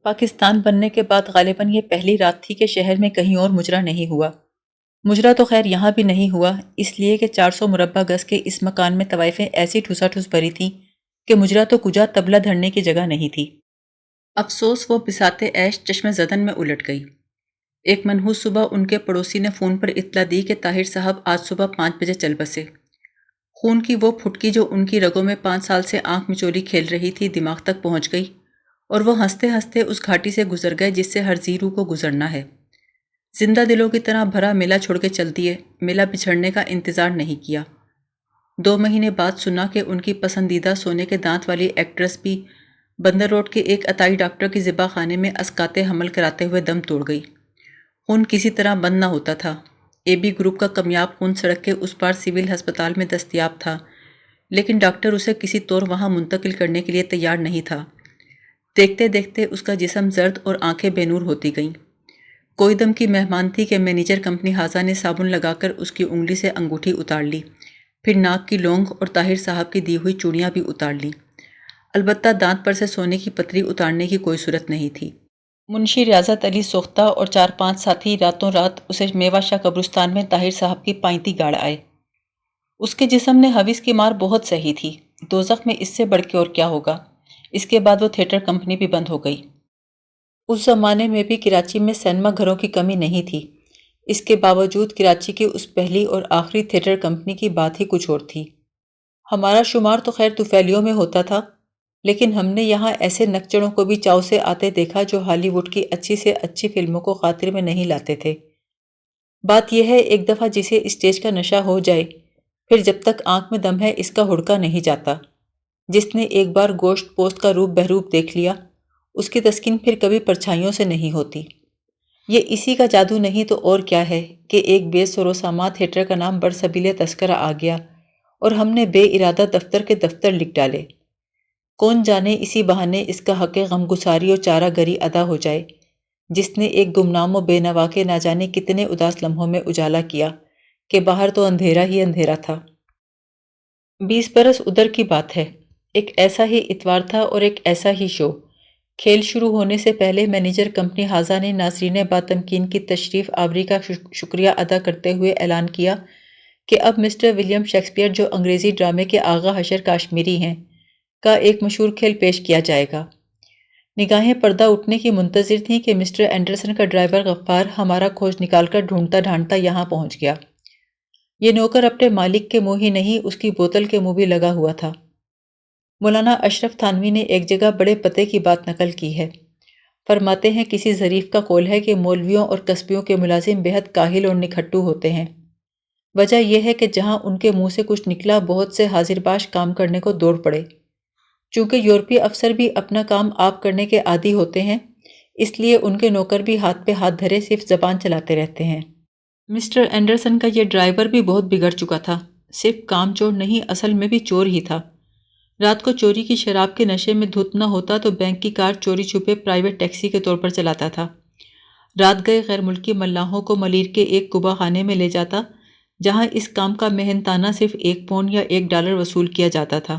پاکستان بننے کے بعد غالباً یہ پہلی رات تھی کہ شہر میں کہیں اور مجرا نہیں ہوا۔ مجرا تو خیر یہاں بھی نہیں ہوا، اس لیے کہ 400 مربع گز کے اس مکان میں طوائفیں ایسی ٹھوسا ٹھوس بھری تھیں کہ مجرا تو کجا طبلہ دھرنے کی جگہ نہیں تھی۔ افسوس وہ بساط عیش چشم زدن میں الٹ گئی۔ ایک منحوس صبح ان کے پڑوسی نے فون پر اطلاع دی کہ طاہر صاحب آج صبح 5 بجے چل بسے۔ خون کی وہ پھٹکی جو ان کی رگوں میں 5 سال سے آنکھ مچولی کھیل رہی تھی دماغ تک پہنچ گئی، اور وہ ہنستے ہنستے اس گھاٹی سے گزر گئے جس سے ہر زیرو کو گزرنا ہے۔ زندہ دلوں کی طرح بھرا میلہ چھوڑ کے چل دیے، میلہ بچھڑنے کا انتظار نہیں کیا۔ 2 مہینے بعد سنا کہ ان کی پسندیدہ سونے کے دانت والی ایکٹریس بھی بندر روڈ کے ایک عطائی ڈاکٹر کی ذبح خانے میں اسقاط حمل کراتے ہوئے دم توڑ گئی۔ خون کسی طرح بند نہ ہوتا تھا۔ اے بی گروپ کا کمیاب خون سڑک کے اس پار سول ہسپتال میں دستیاب تھا، لیکن ڈاکٹر اسے کسی طور وہاں منتقل کرنے کے لیے تیار نہیں تھا۔ دیکھتے دیکھتے اس کا جسم زرد اور آنکھیں بے نور ہوتی گئیں۔ کوئی دم کی مہمان تھی کہ مینیجر کمپنی حاضہ نے صابن لگا کر اس کی انگلی سے انگوٹھی اتار لی، پھر ناک کی لونگ اور طاہر صاحب کی دی ہوئی چوڑیاں بھی اتار لیں۔ البتہ دانت پر سے سونے کی پتری اتارنے کی کوئی صورت نہیں تھی۔ منشی ریاضت علی سوختہ اور 4-5 ساتھی راتوں رات اسے میوہ شاہ قبرستان میں طاہر صاحب کی پائنتی گاڑ آئے۔ اس کے جسم نے حوث کی مار بہت سہی تھی، دوزخ میں اس سے بڑھ کے اور کیا ہوگا۔ اس کے بعد وہ تھیٹر کمپنی بھی بند ہو گئی۔ اس زمانے میں بھی کراچی میں سینما گھروں کی کمی نہیں تھی، اس کے باوجود کراچی کی اس پہلی اور آخری تھیٹر کمپنی کی بات ہی کچھ اور تھی۔ ہمارا شمار تو خیر طفیلیوں میں ہوتا تھا، لیکن ہم نے یہاں ایسے نکچڑوں کو بھی چاؤ سے آتے دیکھا جو ہالی ووڈ کی اچھی سے اچھی فلموں کو خاطر میں نہیں لاتے تھے۔ بات یہ ہے ایک دفعہ جسے اسٹیج کا نشہ ہو جائے، پھر جب تک آنکھ میں دم ہے اس کا ہڑکا نہیں جاتا۔ جس نے ایک بار گوشت پوست کا روپ بہروپ دیکھ لیا، اس کی تسکین پھر کبھی پرچھائیوں سے نہیں ہوتی۔ یہ اسی کا جادو نہیں تو اور کیا ہے کہ ایک بے سر و ساماں تھیٹر کا نام برسبیل تذکرہ آ گیا اور ہم نے بے ارادہ دفتر کے دفتر لکھ ڈالے۔ کون جانے اسی بہانے اس کا حق غمگساری اور چارہ گری ادا ہو جائے، جس نے ایک گمنام و بے نوا کے نہ جانے کتنے اداس لمحوں میں اجالا کیا کہ باہر تو اندھیرا ہی اندھیرا تھا۔ 20 برس ادھر کی بات ہے، ایک ایسا ہی اتوار تھا اور ایک ایسا ہی شو۔ کھیل شروع ہونے سے پہلے مینیجر کمپنی حاضہ نے ناظرین باتمکین کی تشریف آوری کا شکریہ ادا کرتے ہوئے اعلان کیا کہ اب مسٹر ولیم شیکسپیئر جو انگریزی ڈرامے کے آغا حشر کاشمیری ہیں کا ایک مشہور کھیل پیش کیا جائے گا۔ نگاہیں پردہ اٹھنے کی منتظر تھیں کہ مسٹر اینڈرسن کا ڈرائیور غفار ہمارا کھوج نکال کر ڈھونڈتا ڈھانڈتا یہاں پہنچ گیا۔ یہ نوکر اپنے مالک کے منہ ہی نہیں اس کی بوتل کے منہ بھی لگا ہوا تھا۔ مولانا اشرف تھانوی نے ایک جگہ بڑے پتے کی بات نقل کی ہے۔ فرماتے ہیں کسی ظریف کا قول ہے کہ مولویوں اور قصبیوں کے ملازم بے حد کاہل اور نکھٹو ہوتے ہیں۔ وجہ یہ ہے کہ جہاں ان کے منہ سے کچھ نکلا بہت سے حاضر باش کام کرنے کو دوڑ پڑے۔ چونکہ یورپی افسر بھی اپنا کام آپ کرنے کے عادی ہوتے ہیں، اس لیے ان کے نوکر بھی ہاتھ پہ ہاتھ دھرے صرف زبان چلاتے رہتے ہیں۔ مسٹر اینڈرسن کا یہ ڈرائیور بھی بہت بگڑ چکا تھا، صرف کام چور نہیں اصل میں بھی چور ہی تھا۔ رات کو چوری کی شراب کے نشے میں دھت نہ ہوتا تو بینک کی کار چوری چھپے پرائیویٹ ٹیکسی کے طور پر چلاتا تھا۔ رات گئے غیر ملکی ملاحوں کو ملیر کے ایک کبا خانے میں لے جاتا جہاں اس کام کا محنتانہ صرف 1 پونڈ یا $1 وصول کیا جاتا تھا۔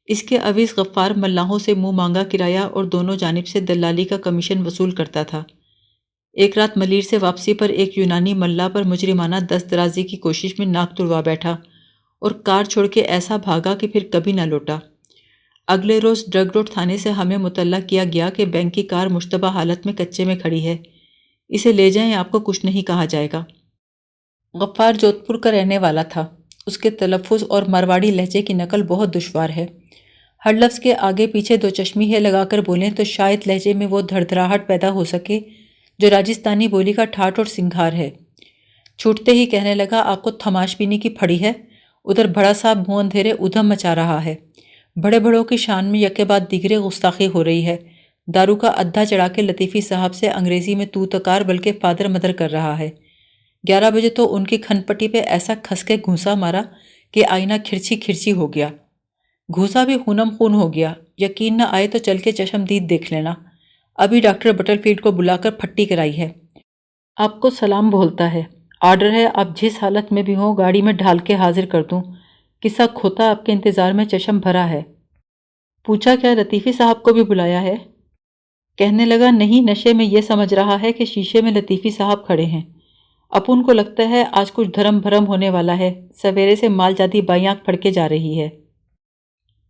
اس کے عویز غفار ملاحوں سے منہ مانگا کرایہ اور دونوں جانب سے دلالی کا کمیشن وصول کرتا تھا۔ ایک رات ملیر سے واپسی پر ایک یونانی ملا پر مجرمانہ دست درازی کی کوشش میں ناک تڑوا بیٹھا اور کار چھوڑ کے ایسا بھاگا کہ پھر کبھی نہ لوٹا۔ اگلے روز ڈرگ روڈ تھانے سے ہمیں مطلع کیا گیا کہ بینک کی کار مشتبہ حالت میں کچے میں کھڑی ہے، اسے لے جائیں، آپ کو کچھ نہیں کہا جائے گا۔ غفار جودھ پور کا رہنے والا تھا، اس کے تلفظ اور مارواڑی لہجے کی نقل بہت دشوار ہے۔ ہر لفظ کے آگے پیچھے 2 چشمی لگا کر بولیں تو شاید لہجے میں وہ دھڑدھڑاہٹ پیدا ہو سکے جو راجستھانی بولی کا ٹھاٹ اور سنگھار ہے۔ چھوٹتے ہی کہنے لگا، آپ کو تھماش پینے کی پھڑی ہے، ادھر بڑا صاحب منہ اندھیرے ادھم مچا رہا ہے، بڑے بڑوں کی شان میں یکے بعد دیگرے گستاخی ہو رہی ہے، دارو کا ادھا چڑھا کے لطیفی صاحب سے انگریزی میں تو تکار بلکہ فادر مدر کر رہا ہے۔ 11 بجے تو ان کی کھن پٹی پہ ایسا کھس کے گھونسا مارا کہ آئینہ کھرچی کھرچی ہو گیا، گھوسا بھی خونم خون ہو گیا۔ یقین نہ آئے تو چل کے چشم دید دیکھ لینا، ابھی ڈاکٹر بٹر فیلڈ کو بلا کر پھٹی کرائی ہے، آپ کو سلام بولتا ہے، آرڈر ہے آپ جس حالت میں بھی ہوں گاڑی میں ڈھال کے حاضر کر دوں، قصہ کھوتا آپ کے انتظار میں چشم بھرا ہے۔ پوچھا کیا لطیفی صاحب کو بھی بلایا ہے؟ کہنے لگا، نہیں، نشے میں یہ سمجھ رہا ہے کہ شیشے میں لطیفی صاحب کھڑے ہیں۔ اپن کو لگتا ہے آج کچھ دھرم بھرم ہونے والا ہے، سویرے سے مال جاتی بائی آنکھ پھڑ کے جا رہی ہے۔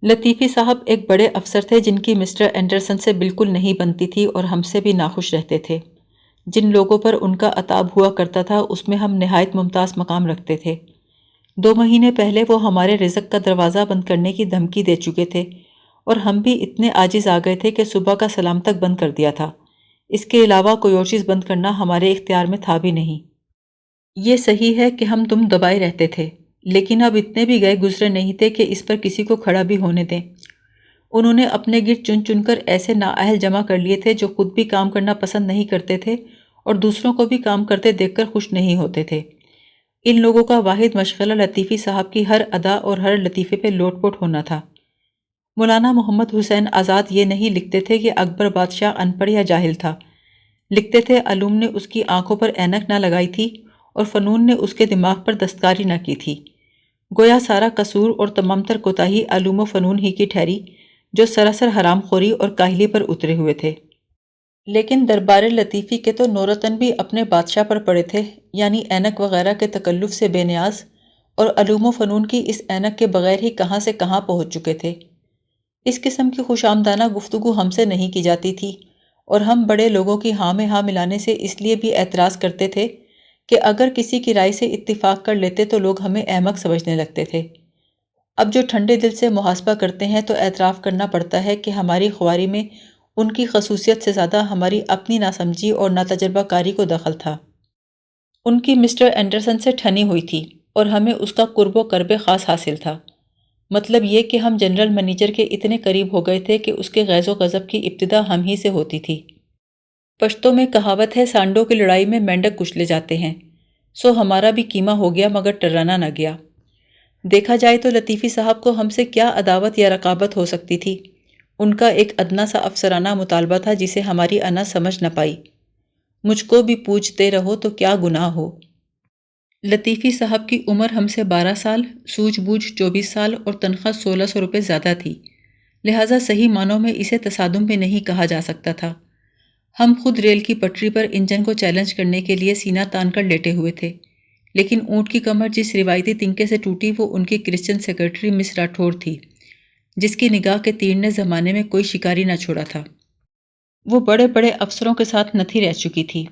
لطیفی صاحب ایک بڑے افسر تھے جن کی مسٹر اینڈرسن سے بالکل نہیں بنتی تھی اور ہم سے بھی ناخوش رہتے تھے۔ جن لوگوں پر ان کا عتاب ہوا کرتا تھا اس میں ہم نہایت ممتاز مقام رکھتے تھے۔ 2 مہینے پہلے وہ ہمارے رزق کا دروازہ بند کرنے کی دھمکی دے چکے تھے اور ہم بھی اتنے عاجز آ گئے تھے کہ صبح کا سلام تک بند کر دیا تھا۔ اس کے علاوہ کوئی اور چیز بند کرنا ہمارے اختیار میں تھا بھی نہیں۔ یہ صحیح ہے کہ ہم تم دبائے رہتے تھے، لیکن اب اتنے بھی گئے گزرے نہیں تھے کہ اس پر کسی کو کھڑا بھی ہونے دیں۔ انہوں نے اپنے گرد چن چن کر ایسے نااہل جمع کر لیے تھے جو خود بھی کام کرنا پسند نہیں کرتے تھے اور دوسروں کو بھی کام کرتے دیکھ کر خوش نہیں ہوتے تھے۔ ان لوگوں کا واحد مشغلہ لطیفی صاحب کی ہر ادا اور ہر لطیفے پہ لوٹ پوٹ ہونا تھا۔ مولانا محمد حسین آزاد یہ نہیں لکھتے تھے کہ اکبر بادشاہ ان پڑھ یا جاہل تھا، لکھتے تھے علوم نے اس کی آنکھوں پر اینک نہ لگائی تھی اور فنون نے اس کے دماغ پر دستکاری نہ کی تھی۔ گویا سارا قصور اور تمام تر کوتاہی علوم و فنون ہی کی ٹھہری جو سراسر حرام خوری اور کاہلی پر اترے ہوئے تھے۔ لیکن دربار لطیفی کے تو نورتن بھی اپنے بادشاہ پر پڑے تھے، یعنی اینک وغیرہ کے تکلف سے بے نیاز، اور علوم و فنون کی اس اینک کے بغیر ہی کہاں سے کہاں پہنچ چکے تھے۔ اس قسم کی خوش آمدانہ گفتگو ہم سے نہیں کی جاتی تھی اور ہم بڑے لوگوں کی ہاں میں ہاں ملانے سے اس لیے بھی اعتراض کرتے تھے کہ اگر کسی کی رائے سے اتفاق کر لیتے تو لوگ ہمیں احمق سمجھنے لگتے تھے۔ اب جو ٹھنڈے دل سے محاسبہ کرتے ہیں تو اعتراف کرنا پڑتا ہے کہ ہماری خواری میں ان کی خصوصیت سے زیادہ ہماری اپنی ناسمجھی اور ناتجربہ کاری کو دخل تھا۔ ان کی مسٹر اینڈرسن سے ٹھنی ہوئی تھی اور ہمیں اس کا قرب و قرب خاص حاصل تھا۔ مطلب یہ کہ ہم جنرل منیجر کے اتنے قریب ہو گئے تھے کہ اس کے غیظ و غضب کی ابتدا ہم ہی سے ہوتی تھی۔ پشتوں میں کہاوت ہے، سانڈوں کی لڑائی میں مینڈک کچلے جاتے ہیں، سو ہمارا بھی کیما ہو گیا مگر ٹرانا نہ گیا۔ دیکھا جائے تو لطیفی صاحب کو ہم سے کیا عداوت یا رقابت ہو سکتی تھی؟ ان کا ایک ادنا سا افسرانہ مطالبہ تھا جسے ہماری انا سمجھ نہ پائی، مجھ کو بھی پوجتے رہو تو کیا گناہ ہو۔ لطیفی صاحب کی عمر ہم سے 12 سال، سوجھ بوجھ 24 سال اور تنخواہ 1600 روپے زیادہ تھی، لہٰذا صحیح معنوں میں اسے تصادم بھی نہیں کہا جا سکتا تھا۔ ہم خود ریل کی پٹری پر انجن کو چیلنج کرنے کے لیے سینہ تان کر لیٹے ہوئے تھے، لیکن اونٹ کی کمر جس روایتی تنکے سے ٹوٹی وہ ان کی کرسچن سیکرٹری مس راٹھور تھی، جس کی نگاہ کے تیر نے زمانے میں کوئی شکاری نہ چھوڑا تھا۔ وہ بڑے بڑے افسروں کے ساتھ نتھی رہ چکی تھی،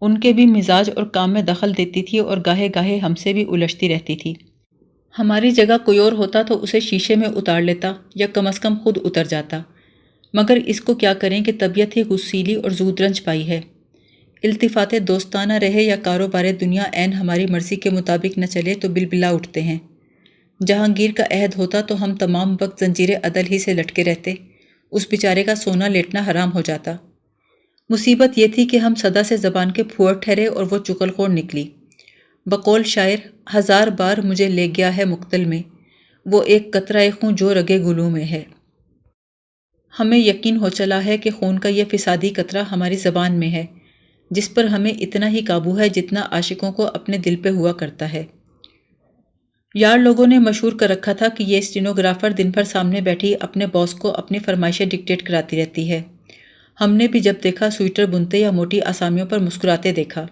ان کے بھی مزاج اور کام میں دخل دیتی تھی اور گاہے گاہے ہم سے بھی الجھتی رہتی تھی۔ ہماری جگہ کوئی اور ہوتا تو اسے شیشے میں اتار لیتا یا کم از کم خود اتر جاتا، مگر اس کو کیا کریں کہ طبیعت ہی غصیلی اور زود رنج پائی ہے۔ التفات دوستانہ رہے یا کاروبار دنیا عین ہماری مرضی کے مطابق نہ چلے تو بلبلا اٹھتے ہیں۔ جہانگیر کا عہد ہوتا تو ہم تمام وقت زنجیر عدل ہی سے لٹکے رہتے، اس بیچارے کا سونا لیٹنا حرام ہو جاتا۔ مصیبت یہ تھی کہ ہم سدا سے زبان کے پھوڑ ٹھہرے اور وہ چغل خور نکلی۔ بقول شاعر، 1000 بار مجھے لے گیا ہے مقتل میں، وہ ایک قطرہ خون جو رگے گلوں میں ہے۔ ہمیں یقین ہو چلا ہے کہ خون کا یہ فسادی قطرہ ہماری زبان میں ہے، جس پر ہمیں اتنا ہی قابو ہے جتنا عاشقوں کو اپنے دل پہ ہوا کرتا ہے۔ یار لوگوں نے مشہور کر رکھا تھا کہ یہ اسٹینوگرافر دن بھر سامنے بیٹھی اپنے باس کو اپنی فرمائشیں ڈکٹیٹ کراتی رہتی ہے۔ ہم نے بھی جب دیکھا سویٹر بنتے یا موٹی آسامیوں پر مسکراتے دیکھا۔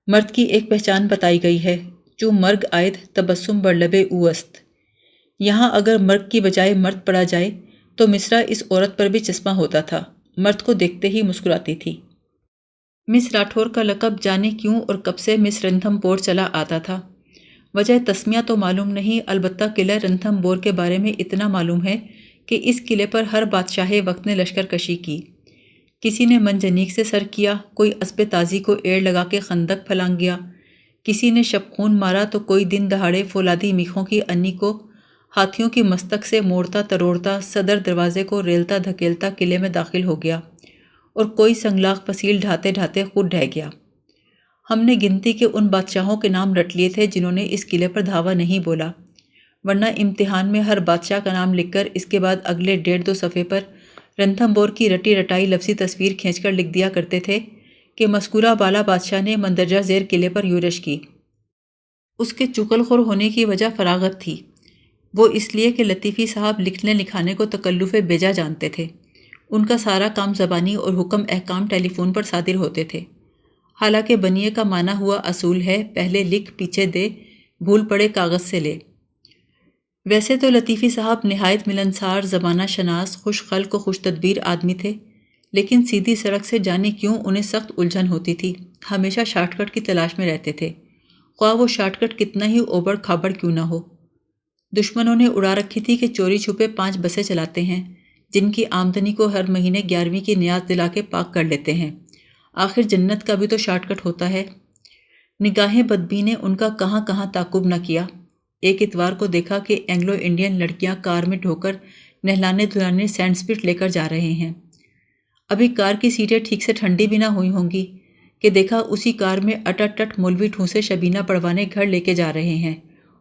مرد کی ایک پہچان بتائی گئی ہے، جو مرگ آئد تبسم بر لب او است۔ یہاں اگر مرگ کی بجائے مرد پڑا جائے تو مصرع اس عورت پر بھی چشمہ ہوتا تھا، مرد کو دیکھتے ہی مسکراتی تھی۔ مس راٹھور کا لقب جانے کیوں اور کب سے مس رنتھم بور چلا آتا تھا، وجہ تسمیہ تو معلوم نہیں، البتہ قلعہ رنتھم بور کے بارے میں اتنا معلوم ہے کہ اس قلعے پر ہر بادشاہ وقت نے لشکر کشی کی، کسی نے منجنیق سے سر کیا، کوئی اسب تازی کو ایڑ لگا کے خندق پھلانگ گیا، کسی نے شبخون مارا تو کوئی دن دہاڑے فولادی میخوں کی انی کو ہاتھیوں کی مستک سے موڑتا تروڑتا صدر دروازے کو ریلتا دھکیلتا قلعے میں داخل ہو گیا، اور کوئی سنگلاخ فصیل ڈھاتے ڈھاتے خود ڈھہ گیا۔ ہم نے گنتی کے ان بادشاہوں کے نام رٹ لیے تھے جنہوں نے اس قلعے پر دھاوا نہیں بولا، ورنہ امتحان میں ہر بادشاہ کا نام لکھ کر اس کے بعد اگلے 1.5-2 صفحے پر رنتھم بور کی رٹی رٹائی لفظی تصویر کھینچ کر لکھ دیا کرتے تھے کہ مذکورہ بالا بادشاہ نے مندرجہ ذیل قلعے پر یورش کی۔ اس کے چغل خور ہونے کی وجہ فراغت تھی، وہ اس لیے کہ لطیفی صاحب لکھنے لکھانے کو تکلف بیجا جانتے تھے، ان کا سارا کام زبانی اور حکم احکام ٹیلی فون پر صادر ہوتے تھے۔ حالانکہ بنیے کا مانا ہوا اصول ہے، پہلے لکھ پیچھے دے، بھول پڑے کاغذ سے لے۔ ویسے تو لطیفی صاحب نہایت ملنسار، زمانہ شناس، خوش خلق و خوش تدبیر آدمی تھے، لیکن سیدھی سڑک سے جانے کیوں انہیں سخت الجھن ہوتی تھی، ہمیشہ شارٹ کٹ کی تلاش میں رہتے تھے، خواہ وہ شارٹ کٹ کتنا ہی اوبڑ کھابڑ کیوں نہ ہو۔ دشمنوں نے اڑا رکھی تھی کہ چوری چھپے 5 بسیں چلاتے ہیں، جن کی آمدنی کو ہر مہینے 11ویں کی نیاز دلا کے پاک کر لیتے ہیں۔ آخر جنت کا بھی تو شارٹ کٹ ہوتا ہے۔ نگاہیں بدبی نے ان کا کہاں کہاں تعاقب نہ کیا۔ ایک اتوار کو دیکھا کہ اینگلو انڈین لڑکیاں کار میں ڈھو کر نہلانے دھلانے سینڈ اسپٹ لے کر جا رہے ہیں۔ ابھی کار کی سیٹیں ٹھیک سے ٹھنڈی بھی نہ ہوئی ہوں گی کہ دیکھا اسی کار میں اٹٹ مولوی ٹھونسے شبینہ پڑوانے گھر لے کے جا رہے ہیں،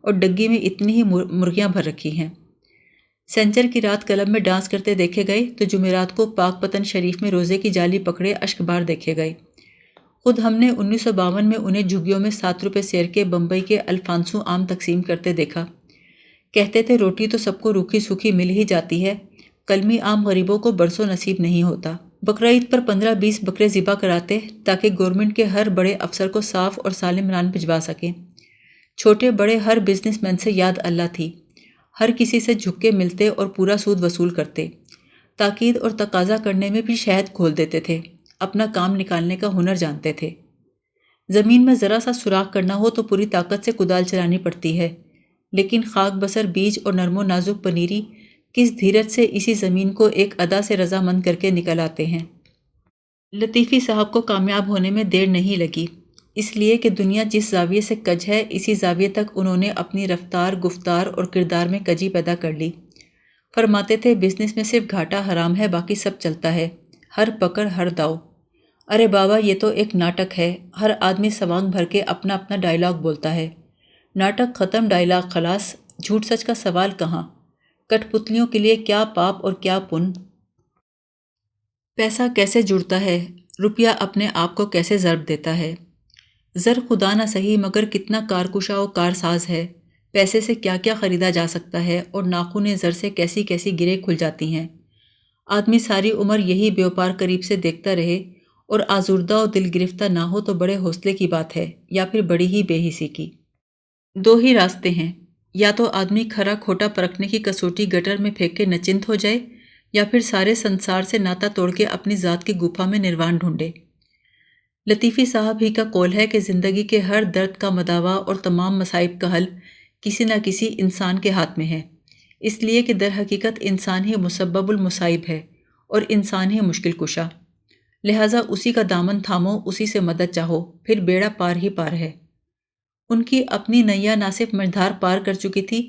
اور ڈگی میں اتنی ہی مرغیاں بھر رکھی ہیں۔ سنچر کی رات کلب میں ڈانس کرتے دیکھے گئے تو جمعرات کو پاک پتن شریف میں روزے کی جالی پکڑے اشک بار دیکھے گئے۔ خود ہم نے 1952 میں انہیں جھگیوں میں 7 روپے سیر کے بمبئی کے الفانسو آم تقسیم کرتے دیکھا۔ کہتے تھے روٹی تو سب کو روکھی سوکھی مل ہی جاتی ہے، کلمی عام غریبوں کو برسوں نصیب نہیں ہوتا۔ بقرعید پر 15-20 بکرے ذبح کراتے تاکہ گورنمنٹ کے ہر بڑے افسر کو صاف اور سالم ران بھجوا سکیں۔ چھوٹے بڑے ہر بزنس مین سے یاد اللہ تھی، ہر کسی سے جھک کے ملتے اور پورا سود وصول کرتے، تاکید اور تقاضا کرنے میں بھی شہد کھول دیتے تھے، اپنا کام نکالنے کا ہنر جانتے تھے۔ زمین میں ذرا سا سوراخ کرنا ہو تو پوری طاقت سے کدال چلانی پڑتی ہے، لیکن خاک بسر بیج اور نرم و نازک پنیری کس دھیرج سے اسی زمین کو ایک ادا سے رضامند کر کے نکل آتے ہیں۔ لطیفی صاحب کو کامیاب ہونے میں دیر نہیں لگی، اس لیے کہ دنیا جس زاویے سے کج ہے، اسی زاویے تک انہوں نے اپنی رفتار، گفتار اور کردار میں کجی پیدا کر لی۔ فرماتے تھے بزنس میں صرف گھاٹا حرام ہے، باقی سب چلتا ہے، ہر پکڑ ہر داؤ۔ ارے بابا یہ تو ایک ناٹک ہے، ہر آدمی سوانگ بھر کے اپنا اپنا ڈائلاگ بولتا ہے، ناٹک ختم، ڈائلاگ خلاص، جھوٹ سچ کا سوال کہاں، کٹ پتلیوں کے لیے کیا پاپ اور کیا پن۔ پیسہ کیسے جڑتا ہے، روپیہ اپنے آپ کو کیسے ضرب دیتا ہے۔ زر خدا نہ سہی مگر کتنا کارکشا و کارساز ہے، پیسے سے کیا کیا خریدا جا سکتا ہے، اور ناخن زر سے کیسی کیسی گریں کھل جاتی ہیں۔ آدمی ساری عمر یہی بیوپار قریب سے دیکھتا رہے اور آزردہ و دل گرفتہ نہ ہو تو بڑے حوصلے کی بات ہے، یا پھر بڑی ہی بے حسی کی۔ 2 ہی راستے ہیں، یا تو آدمی کھرا کھوٹا پرکھنے کی کسوٹی گٹر میں پھینک کے نچنت ہو جائے، یا پھر سارے سنسار سے ناتا توڑ کے اپنی ذات کی گپھا میں نروان ڈھونڈے۔ لطیفی صاحب ہی کا قول ہے کہ زندگی کے ہر درد کا مداوا اور تمام مصائب کا حل کسی نہ کسی انسان کے ہاتھ میں ہے، اس لیے کہ در حقیقت انسان ہی مسبب المصائب ہے اور انسان ہی مشکل کشا، لہٰذا اسی کا دامن تھامو، اسی سے مدد چاہو، پھر بیڑا پار ہی پار ہے۔ ان کی اپنی نیا نہ صرف مجھدار پار کر چکی تھی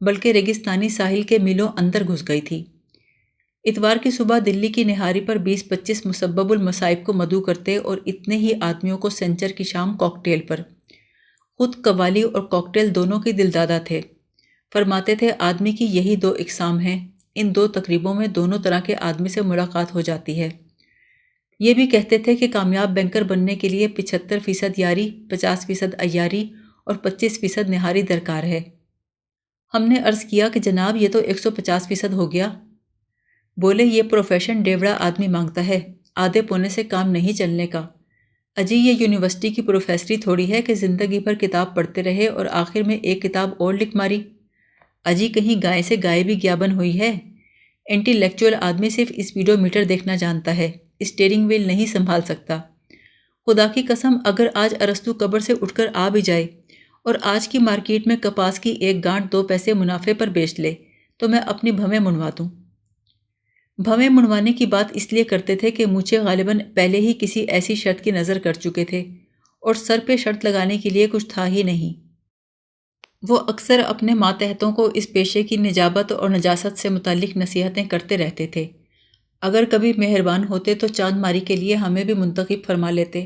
بلکہ ریگستانی ساحل کے میلوں اندر گھس گئی تھی۔ اتوار کی صبح دلی کی نہاری پر 20-25 مسبب المصائب کو مدعو کرتے اور اتنے ہی آدمیوں کو سنچر کی شام کاکٹیل پر۔ خود قوالی اور کاکٹیل دونوں کی دلدادہ تھے۔ فرماتے تھے آدمی کی یہی 2 اقسام ہیں، ان 2 تقریبوں میں دونوں طرح کے آدمی سے ملاقات ہو جاتی ہے۔ یہ بھی کہتے تھے کہ کامیاب بینکر بننے کے لیے 75% یاری، 50% عیاری اور 25% نہاری درکار ہے۔ ہم نے عرض کیا کہ جناب یہ تو 150% ہو گیا۔ بولے یہ پروفیشن ڈیوڑا آدمی مانگتا ہے، آدھے پونے سے کام نہیں چلنے کا۔ اجی یہ یونیورسٹی کی پروفیسری تھوڑی ہے کہ زندگی بھر کتاب پڑھتے رہے اور آخر میں ایک کتاب اور لکھ ماری۔ اجی کہیں گائے سے گائے بھی گیابن ہوئی ہے۔ انٹی لیکچول آدمی صرف اسپیڈو میٹر دیکھنا جانتا ہے، اسٹیئرنگ وہیل نہیں سنبھال سکتا۔ خدا کی قسم اگر آج ارسطو قبر سے اٹھ کر آ بھی جائے اور آج کی مارکیٹ میں کپاس کی ایک گانٹ 2 پیسے منافع پر بیچ لے تو میں اپنی بھویں منوا دوں۔ بھویں منوانے کی بات اس لیے کرتے تھے کہ مونچھے غالباً پہلے ہی کسی ایسی شرط کی نظر کر چکے تھے اور سر پہ شرط لگانے کے لیے کچھ تھا ہی نہیں۔ وہ اکثر اپنے ماتحتوں کو اس پیشے کی نجابت اور نجاست سے متعلق نصیحتیں کرتے رہتے تھے۔ اگر کبھی مہربان ہوتے تو چاند ماری کے لیے ہمیں بھی منتخب فرما لیتے۔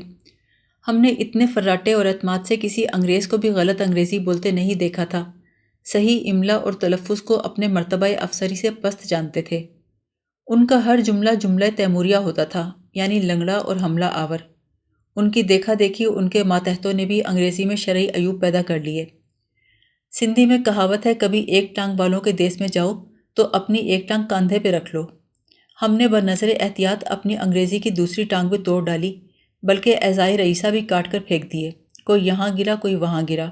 ہم نے اتنے فراٹے اور اعتماد سے کسی انگریز کو بھی غلط انگریزی بولتے نہیں دیکھا تھا، صحیح املا اور تلفظ کو اپنے مرتبہ افسری سے پست جانتے تھے۔ ان کا ہر جملہ جملہ تیموریہ ہوتا تھا، یعنی لنگڑا اور حملہ آور۔ ان کی دیکھا دیکھی ان کے ماتحتوں نے بھی انگریزی میں شرعی عیوب پیدا کر لیے۔ سندھی میں کہاوت ہے کبھی ایک ٹانگ والوں کے دیس میں جاؤ تو اپنی ایک ٹانگ کاندھے پہ رکھ لو۔ ہم نے بنظر احتیاط اپنی انگریزی کی دوسری ٹانگ بھی توڑ ڈالی، بلکہ اعضائے رئیسہ بھی کاٹ کر پھینک دیے، کوئی یہاں گرا کوئی وہاں گرا۔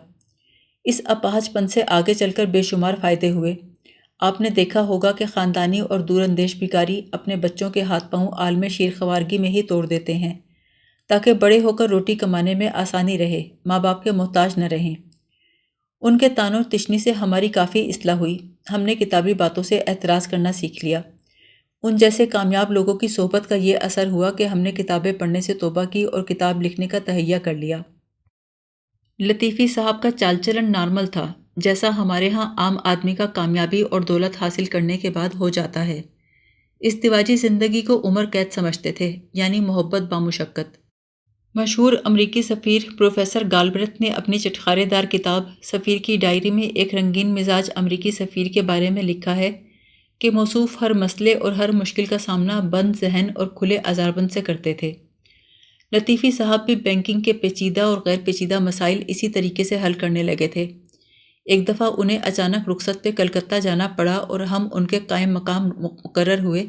اس اپاہج پن سے آگے چل کر بے شمار فائدے ہوئے۔ آپ نے دیکھا ہوگا کہ خاندانی اور دور اندیش بھکاری اپنے بچوں کے ہاتھ پاؤں عالم شیرخوارگی میں ہی توڑ دیتے ہیں تاکہ بڑے ہو کر روٹی کمانے میں آسانی رہے، ماں باپ کے محتاج نہ رہیں۔ ان کے طعن و تشنی سے ہماری کافی اصلاح ہوئی۔ ہم نے کتابی باتوں سے اعتراض کرنا سیکھ لیا۔ ان جیسے کامیاب لوگوں کی صحبت کا یہ اثر ہوا کہ ہم نے کتابیں پڑھنے سے توبہ کی اور کتاب لکھنے کا تہیہ کر لیا۔ لطیفی صاحب کا چال چلن نارمل تھا، جیسا ہمارے ہاں عام آدمی کا کامیابی اور دولت حاصل کرنے کے بعد ہو جاتا ہے۔ ازدواجی زندگی کو عمر قید سمجھتے تھے، یعنی محبت بامشقت۔ مشہور امریکی سفیر پروفیسر گالبرتھ نے اپنی چٹخارے دار کتاب سفیر کی ڈائری میں ایک رنگین مزاج امریکی سفیر کے بارے میں لکھا ہے کہ موصوف ہر مسئلے اور ہر مشکل کا سامنا بند ذہن اور کھلے آزاربند سے کرتے تھے۔ لطیفی صاحب بھی بینکنگ کے پیچیدہ اور غیر پیچیدہ مسائل اسی طریقے سے حل کرنے لگے تھے۔ ایک دفعہ انہیں اچانک رخصت پہ کلکتہ جانا پڑا اور ہم ان کے قائم مقام مقرر ہوئے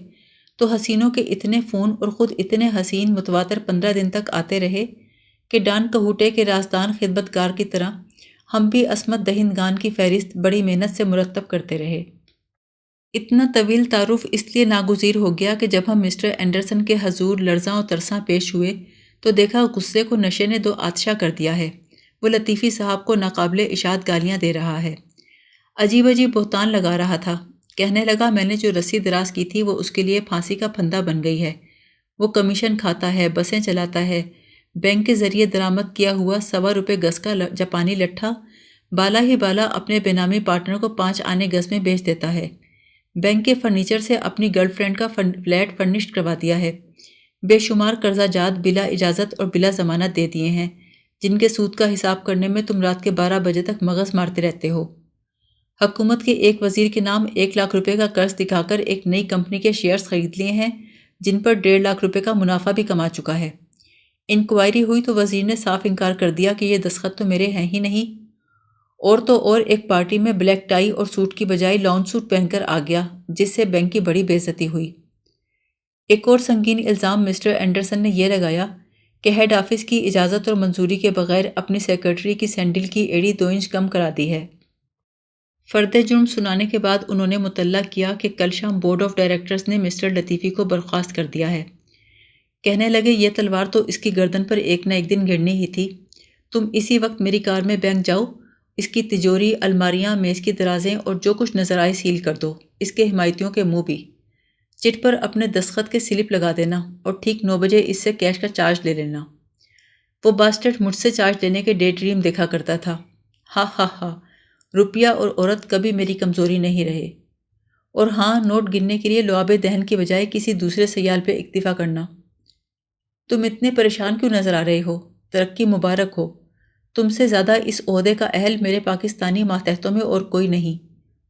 تو حسینوں کے اتنے فون اور خود اتنے حسین متواتر 15 دن تک آتے رہے کہ ڈان کہوٹے کے رازدان خدمتگار کی طرح ہم بھی عصمت دہندگان کی فہرست بڑی محنت سے مرتب کرتے رہے۔ اتنا طویل تعارف اس لیے ناگزیر ہو گیا کہ جب ہم مسٹر اینڈرسن کے حضور لرزاں و ترساں پیش ہوئے تو دیکھا غصے کو نشے نے دو آتشا کر دیا ہے۔ وہ لطیفی صاحب کو ناقابل اشاعت گالیاں دے رہا ہے، عجیب عجیب بہتان لگا رہا تھا۔ کہنے لگا میں نے جو رسی دراز کی تھی وہ اس کے لیے پھانسی کا پھندا بن گئی ہے۔ وہ کمیشن کھاتا ہے، بسیں چلاتا ہے، بینک کے ذریعے درآمد کیا ہوا 125 روپے گز کا جاپانی لٹھا بالا ہی بالا اپنے بے نامی پارٹنر کو 5 آنے گز میں بیچ دیتا ہے۔ بینک کے فرنیچر سے اپنی گرل فرینڈ کا فلیٹ فرنشڈ کروا دیا ہے۔ بے شمار قرضہ جات بلا اجازت اور بلا ضمانت دے دیے ہیں، جن کے سود کا حساب کرنے میں تم رات کے 12 بجے تک مغز مارتے رہتے ہو۔ حکومت کے ایک وزیر کے نام 1 لاکھ روپے کا قرض دکھا کر ایک نئی کمپنی کے شیئرز خرید لیے ہیں، جن پر 1.5 لاکھ روپے کا منافع بھی کما چکا ہے۔ انکوائری ہوئی تو وزیر نے صاف انکار کر دیا کہ یہ دستخط تو میرے ہیں ہی نہیں۔ اور تو اور ایک پارٹی میں بلیک ٹائی اور سوٹ کی بجائے لان سوٹ پہن کر آ گیا، جس سے بینک کی بڑی بے عزتی ہوئی۔ ایک اور سنگین الزام مسٹر اینڈرسن نے یہ لگایا کہ ہیڈ آفس کی اجازت اور منظوری کے بغیر اپنی سیکرٹری کی سینڈل کی ایڑی 2 انچ کم کرا دی ہے۔ فرد جرم سنانے کے بعد انہوں نے مطلع کیا کہ کل شام بورڈ آف ڈائریکٹرز نے مسٹر لطیفی کو برخاست کر دیا ہے۔ کہنے لگے یہ تلوار تو اس کی گردن پر ایک نہ ایک دن گرنی ہی تھی۔ تم اسی وقت میری کار میں بینک جاؤ، اس کی تجوری، الماریاں، میز کی درازیں اور جو کچھ نظر آئے سیل کر دو، اس کے حمایتیوں کے منہ بھی۔ چٹ پر اپنے دستخط کے سلپ لگا دینا اور ٹھیک 9 بجے اس سے کیش کا چارج لے لینا۔ وہ باسٹرڈ مجھ سے چارج لینے کے ڈے ڈریم دیکھا کرتا تھا۔ ہا ہا ہا، روپیہ اور عورت کبھی میری کمزوری نہیں رہے۔ اور ہاں، نوٹ گننے کے لیے لعاب دہن کی بجائے کسی دوسرے سیال پہ اکتفا کرنا۔ تم اتنے پریشان کیوں نظر آ رہے ہو؟ ترقی مبارک ہو۔ تم سے زیادہ اس عہدے کا اہل میرے پاکستانی ماتحتوں میں اور کوئی نہیں۔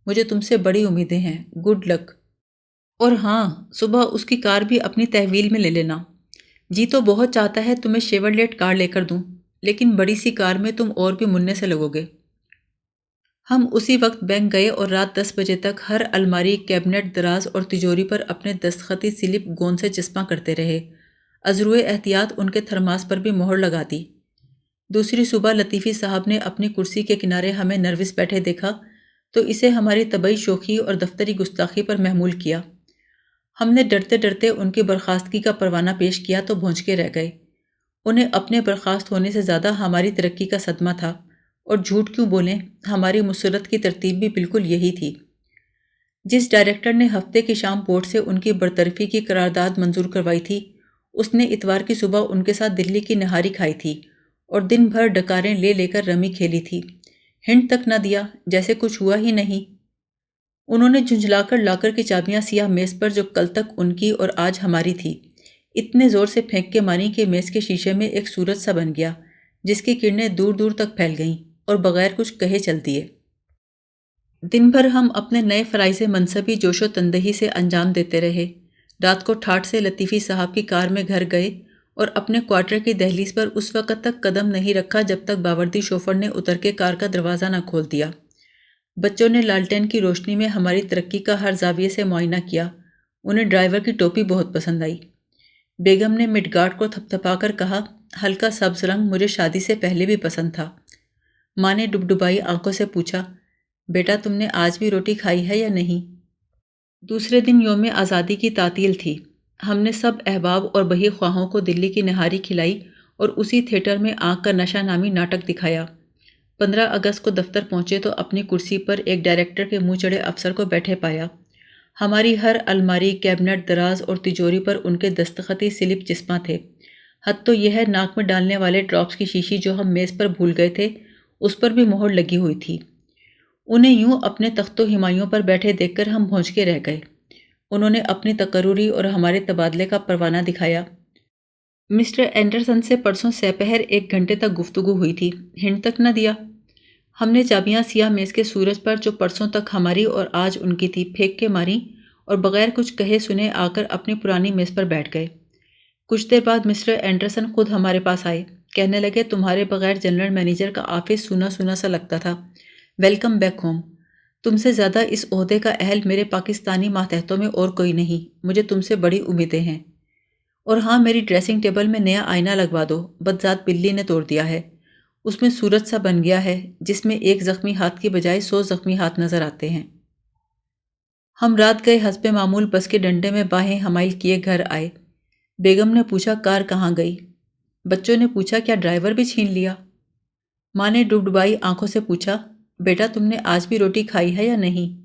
مجھے تم سے بڑی امیدیں ہیں، گڈ لک۔ اور ہاں، صبح اس کی کار بھی اپنی تحویل میں لے لینا۔ جی تو بہت چاہتا ہے تمہیں شیورلیٹ کار لے کر دوں، لیکن بڑی سی کار میں تم اور بھی مننے سے لگو گے۔ ہم اسی وقت بینک گئے اور رات 10 بجے تک ہر الماری، کیبنٹ، دراز اور تجوری پر اپنے دستخطی سلپ گوند سے چسپاں کرتے رہے۔ ازروئے احتیاط ان کے تھرماس پر بھی مہر لگا دی۔ دوسری صبح لطیفی صاحب نے اپنی کرسی کے کنارے ہمیں نروس بیٹھے دیکھا تو اسے ہماری طبعی شوخی اور دفتری گستاخی پر محمول کیا۔ ہم نے ڈرتے ڈرتے ان کی برخاستگی کا پروانہ پیش کیا تو بھونچکے رہ گئے۔ انہیں اپنے برخاست ہونے سے زیادہ ہماری ترقی کا صدمہ تھا، اور جھوٹ کیوں بولیں، ہماری مسرت کی ترتیب بھی بالکل یہی تھی۔ جس ڈائریکٹر نے ہفتے کی شام بورڈ سے ان کی برطرفی کی قرارداد منظور کروائی تھی، اس نے اتوار کی صبح ان کے ساتھ دلی کی نہاری کھائی تھی اور دن بھر ڈکاریں لے لے کر رمی کھیلی تھی۔ ہنٹ تک نہ دیا، جیسے کچھ ہوا ہی نہیں۔ انہوں نے جھنجھلا کر لاکر کی چابیاں سیاہ میز پر، جو کل تک ان کی اور آج ہماری تھی، اتنے زور سے پھینک کے ماری کہ میز کے شیشے میں ایک سورج سا بن گیا، جس کی کرنیں دور دور تک پھیل گئیں اور بغیر کچھ کہے چل دیے۔ دن بھر ہم اپنے نئے فرائض منصبی جوش و تندہی سے انجام دیتے رہے۔ رات کو ٹھاٹھ سے لطیفی صاحب کی کار میں گھر گئے اور اپنے کوارٹر کی دہلیز پر اس وقت تک قدم نہیں رکھا جب تک باوردی شوفر نے اتر کے کار کا دروازہ نہ کھول دیا۔ بچوں نے لالٹین کی روشنی میں ہماری ترقی کا ہر زاویے سے معائنہ کیا۔ انہیں ڈرائیور کی ٹوپی بہت پسند آئی۔ بیگم نے مڈ گارڈ کو تھپتھپا کر کہا، ہلکا سبز رنگ مجھے شادی سے پہلے بھی پسند تھا۔ ماں نے ڈبڈبائی آنکھوں سے پوچھا، بیٹا تم نے آج بھی روٹی کھائی ہے یا نہیں؟ دوسرے دن یوم آزادی کی تعطیل تھی۔ ہم نے سب احباب اور بہی خواہوں کو دلی کی نہاری کھلائی اور اسی تھیٹر میں آنکھ کا نشہ نامی ناٹک دکھایا۔ 15 اگست کو دفتر پہنچے تو اپنی کرسی پر ایک ڈائریکٹر کے منہ چڑھے افسر کو بیٹھے پایا۔ ہماری ہر الماری، کیبنٹ، دراز اور تجوری پر ان کے دستخطی سلپ چسپاں تھے۔ حد تو یہ ہے ناک میں ڈالنے والے ڈراپس کی شیشی جو ہم میز پر بھول گئے تھے اس پر بھی مہر لگی ہوئی تھی۔ انہیں یوں اپنے تخت و ہمایوں پر بیٹھے دیکھ کر ہم بھونج کے رہ گئے۔ انہوں نے اپنی تقرری اور ہمارے تبادلے کا پروانہ دکھایا۔ مسٹر اینڈرسن سے پرسوں سپہر 1 گھنٹے تک گفتگو ہوئی تھی، ہنٹ تک نہ دیا۔ ہم نے چابیاں سیاہ میز کے سورج پر جو پرسوں تک ہماری اور آج ان کی تھی پھینک کے ماری اور بغیر کچھ کہے سنے آ کر اپنی پرانی میز پر بیٹھ گئے۔ کچھ دیر بعد مسٹر اینڈرسن خود ہمارے پاس آئے، کہنے لگے تمہارے بغیر جنرل مینیجر کا آفس سونا سونا سا لگتا تھا، ویلکم بیک ہوم۔ تم سے زیادہ اس عہدے کا اہل میرے پاکستانی ماتحتوں میں اور کوئی نہیں، مجھے تم سے بڑی امیدیں ہیں۔ اور ہاں، میری ڈریسنگ ٹیبل میں نیا آئینہ لگوا دو، بدذات بلی نے توڑ دیا ہے، اس میں سورج سا بن گیا ہے جس میں ایک زخمی ہاتھ کی بجائے 100 زخمی ہاتھ نظر آتے ہیں۔ ہم رات گئے حسب معمول بس کے ڈنڈے میں باہیں حمائل کیے گھر آئے۔ بیگم نے پوچھا کار کہاں گئی؟ بچوں نے پوچھا کیا ڈرائیور بھی چھین لیا؟ ماں نے ڈبڈبائی آنکھوں سے پوچھا، بیٹا تم نے آج بھی روٹی کھائی ہے یا نہیں؟